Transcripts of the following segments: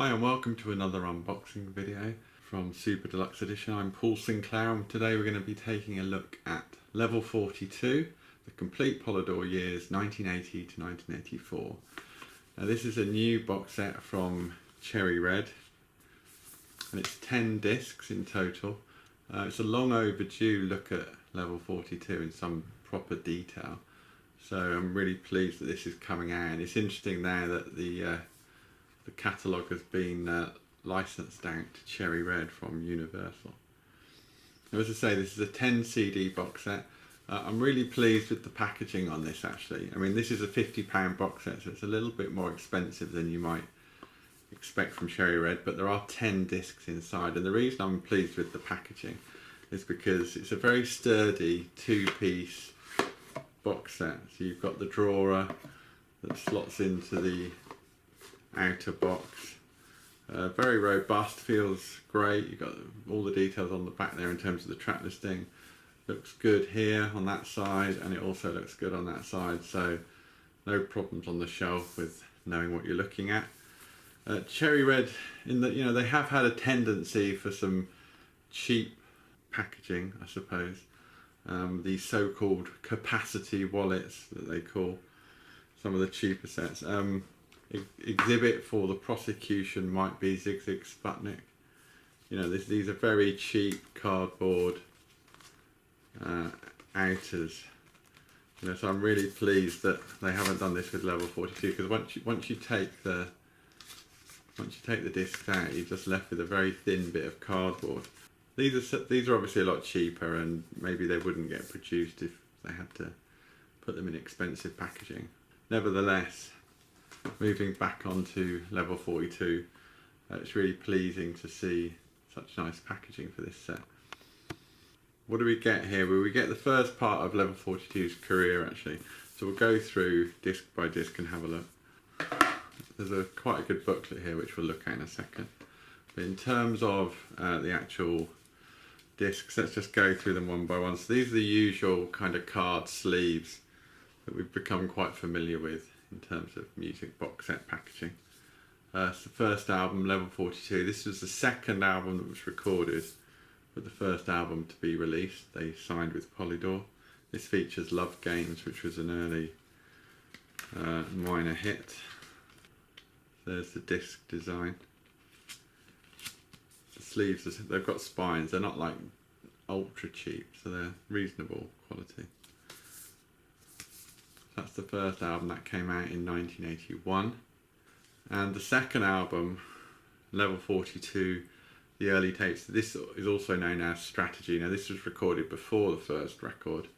Hi and welcome to another unboxing video from Super Deluxe Edition. I'm Paul Sinclair and today we're going to be taking a look at Level 42, the Complete Polydor Years 1980 to 1984. Now this is a new box set from Cherry Red and it's 10 discs in total. It's a long overdue look at Level 42 in some proper detail. So I'm really pleased that this is coming out, and it's interesting now that the catalogue has been licensed out to Cherry Red from Universal. Now, as I say, this is a 10 CD box set. I'm really pleased with the packaging on this actually. I mean, this is a £50 box set, so it's a little bit more expensive than you might expect from Cherry Red, but there are 10 discs inside, and the reason I'm pleased with the packaging is because it's a very sturdy two-piece box set. So you've got the drawer that slots into the outer box, very robust, feels great. You've got all the details on the back there in terms of the track listing. Looks good here on that side, and it also looks good on that side, so no problems on the shelf with knowing what you're looking at. Cherry Red, in that, you know, they have had a tendency for some cheap packaging, I suppose. These so-called capacity wallets that they call some of the cheaper sets. Exhibit for the prosecution might be Zig Zig Sputnik. You know, these are very cheap cardboard outers. You know, so I'm really pleased that they haven't done this with Level 42, because once you take the discs out, you're just left with a very thin bit of cardboard. These are obviously a lot cheaper, and maybe they wouldn't get produced if they had to put them in expensive packaging. Nevertheless, moving back onto Level 42, it's really pleasing to see such nice packaging for this set. What do we get here? Well, we get the first part of Level 42's career actually. So we'll go through disc by disc and have a look. There's quite a good booklet here which we'll look at in a second. But in terms of the actual discs, let's just go through them one by one. So these are the usual kind of card sleeves that we've become quite familiar with in terms of music box set packaging. It's the first album, Level 42. This was the second album that was recorded, but the first album to be released. They signed with Polydor. This features Love Games, which was an early minor hit. There's the disc design. The sleeves, they've got spines. They're not like ultra cheap, so they're reasonable quality. That's the first album that came out in 1981. And the second album, Level 42, the early tapes. This is also known as Strategy. Now this was recorded before the first record,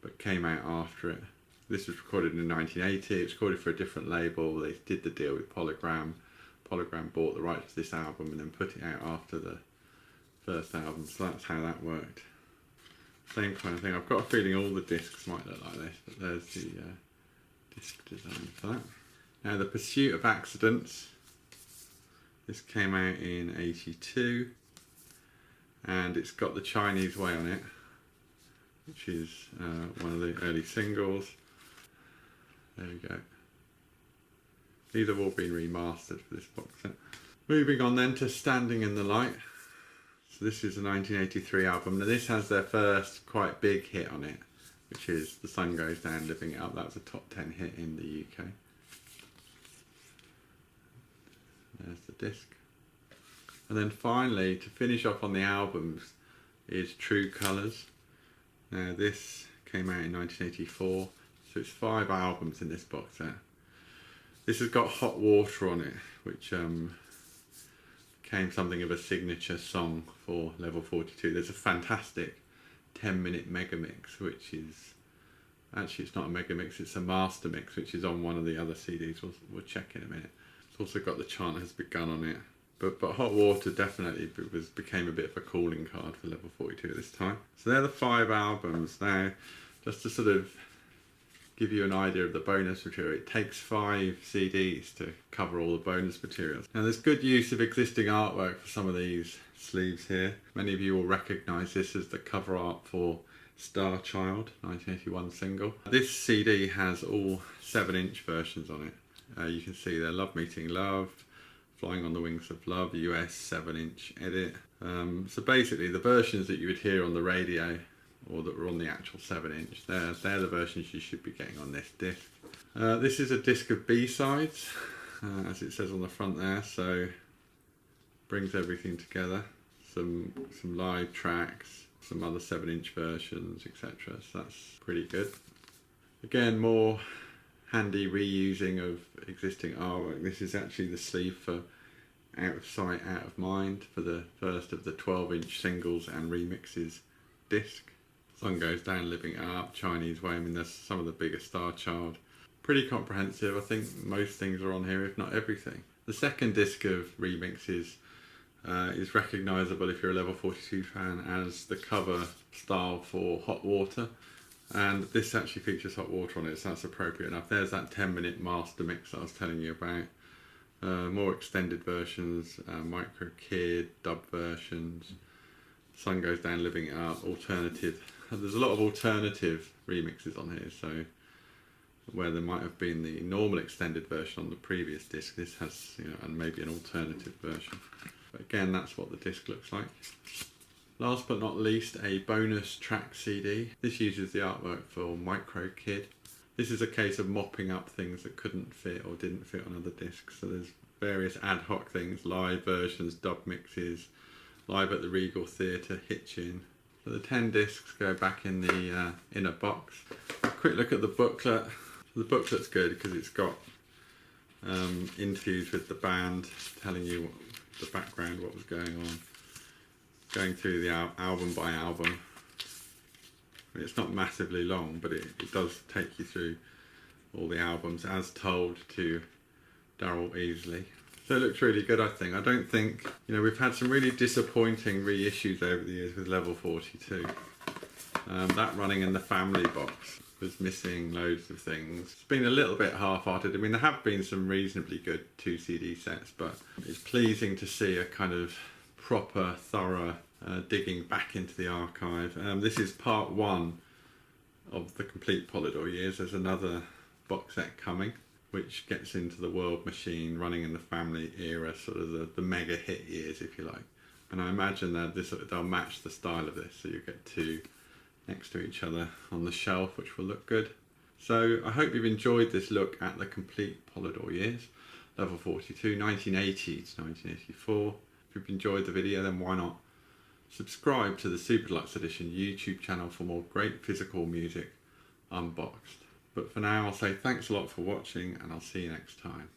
but came out after it. This was recorded in 1980. It was recorded for a different label. They did the deal with Polygram. Polygram bought the rights to this album and then put it out after the first album. So that's how that worked. Same kind of thing. I've got a feeling all the discs might look like this, but there's the disc design for that. Now, The Pursuit of Accidents. This came out in 82, and it's got The Chinese Way on it, which is one of the early singles. There we go. These have all been remastered for this box set. Moving on then to Standing in the Light. So this is a 1983 album. Now this has their first quite big hit on it, which is The Sun Goes Down, Living It Up. That was a top 10 hit in the UK. There's the disc. And then finally, to finish off on the albums, is True Colours. Now this came out in 1984, so it's 5 albums in this box set. This has got Hot Water on it, which became something of a signature song for Level 42. There's a fantastic 10-minute mega mix, which is, actually it's not a mega mix, it's a master mix, which is on one of the other CDs. We'll check in a minute. It's also got The Chant Has Begun on it. But Hot Water definitely became a bit of a calling card for Level 42 at this time. So they're the 5 albums. Now, just to sort of give you an idea of the bonus material, it takes 5 CDs to cover all the bonus materials. Now there's good use of existing artwork for some of these sleeves here. Many of you will recognise this as the cover art for Star Child, 1981 single. This CD has all 7-inch versions on it. You can see there, Love Meeting Love, Flying on the Wings of Love, US 7-inch edit. So basically the versions that you would hear on the radio or that were on the actual 7-inch, they're the versions you should be getting on this disc. This is a disc of B-sides, as it says on the front there, so brings everything together. Some live tracks, some other 7-inch versions, etc. So that's pretty good. Again, more handy reusing of existing artwork. This is actually the sleeve for Out of Sight, Out of Mind for the first of the 12-inch singles and remixes disc. Sun Goes Down, Living It Up, Chinese Way. I mean, there's some of the bigger Star Child. Pretty comprehensive. I think most things are on here, if not everything. The second disc of remixes is recognisable if you're a Level 42 fan as the cover style for Hot Water. And this actually features hot water on it, so that's appropriate enough. There's that 10-minute master mix that I was telling you about. More extended versions, Micro Kid, dub versions, Sun Goes Down, Living It Up, alternative. There's a lot of alternative remixes on here, so where there might have been the normal extended version on the previous disc, this has, and maybe an alternative version. But again, that's what the disc looks like. Last but not least, a bonus track CD. This uses the artwork for Micro Kid. This is a case of mopping up things that couldn't fit or didn't fit on other discs. So there's various ad hoc things, live versions, dub mixes, live at the Regal Theatre, Hitchin. So the 10 discs go back in the inner box. A quick look at the booklet. The booklet's good because it's got interviews with the band, telling you the background, what was going on. Going through the album by album. I mean, it's not massively long, but it does take you through all the albums as told to Darryl Easley. So it looks really good, I think. I don't think, we've had some really disappointing reissues over the years with Level 42. That running in the family box was missing loads of things. It's been a little bit half-hearted. I mean, there have been some reasonably good 2 CD sets, but it's pleasing to see a kind of proper, thorough digging back into the archive. This is part 1 of the Complete Polydor Years. There's another box set coming, which gets into the World Machine, running in the family era, sort of the mega hit years, if you like. And I imagine that they'll match the style of this, so you get 2 next to each other on the shelf, which will look good. So I hope you've enjoyed this look at the Complete Polydor Years, Level 42, 1980 to 1984. If you've enjoyed the video, then why not subscribe to the Super Deluxe Edition YouTube channel for more great physical music unboxed. But for now, I'll say thanks a lot for watching, and I'll see you next time.